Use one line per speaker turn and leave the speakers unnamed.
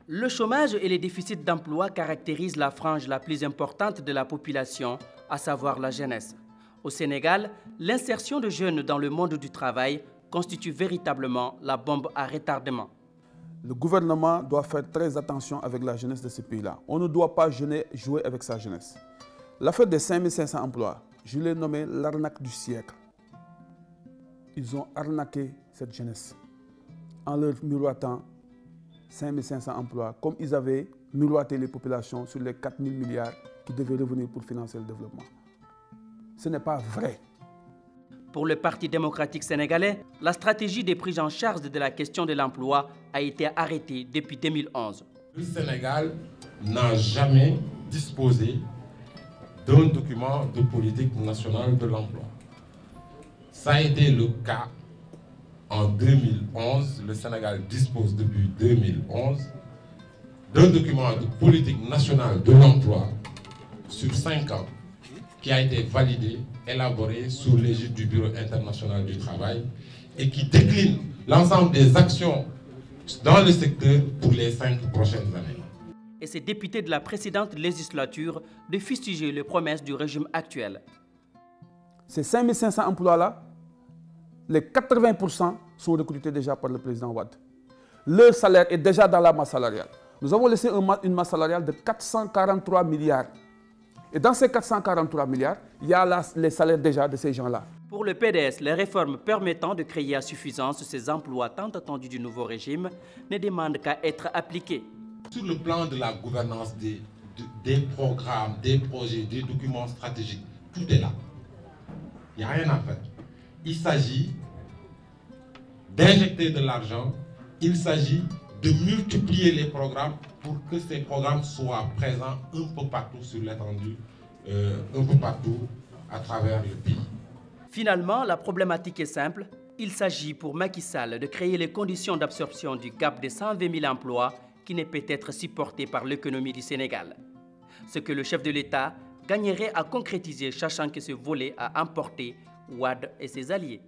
Le chômage et les déficits d'emploi caractérisent la frange la plus importante de la population, à savoir la jeunesse. Au Sénégal, l'insertion de jeunes dans le monde du travail constitue véritablement la bombe à retardement.
Le gouvernement doit faire très attention avec la jeunesse de ce pays-là. On ne doit pas jouer avec sa jeunesse. L'affaire des 5500 emplois, je l'ai nommé l'arnaque du siècle. Ils ont arnaqué cette jeunesse en leur miroitant 5500 emplois, comme ils avaient miroité les populations sur les 4 000 milliards qui devaient revenir pour financer le développement. Ce n'est pas vrai.
Pour le Parti démocratique sénégalais, la stratégie des prises en charge de la question de l'emploi a été arrêtée depuis 2011.
Le Sénégal n'a jamais disposé d'un document de politique nationale de l'emploi. Ça a été le cas en 2011. Le Sénégal dispose depuis 2011 d'un document de politique nationale de l'emploi sur 5 ans qui a été validé, élaboré sous l'égide du Bureau international du travail et qui décline l'ensemble des actions dans le secteur pour les 5 prochaines années.
Et ces députés de la précédente législature de fustiger les promesses du régime actuel.
Ces 5500 emplois-là, les 80% sont recrutés déjà par le président Wade. Leur salaire est déjà dans la masse salariale. Nous avons laissé une masse salariale de 443 milliards. Et dans ces 443 milliards, il y a les salaires déjà de ces gens-là.
Pour le PDS, les réformes permettant de créer à suffisance ces emplois tant attendus du nouveau régime ne demandent qu'à être appliqués.
Sur le plan de la gouvernance des programmes, des projets, des documents stratégiques, tout est là. Il n'y a rien à faire. Il s'agit d'injecter de l'argent, il s'agit de multiplier les programmes pour que ces programmes soient présents un peu partout sur l'étendue, un peu partout à travers le pays.
Finalement, la problématique est simple. Il s'agit pour Macky Sall de créer les conditions d'absorption du gap de 120 000 emplois qui ne peut être supporté par l'économie du Sénégal. Ce que le chef de l'État gagnerait à concrétiser, sachant que ce volet a emporté Wade et ses alliés.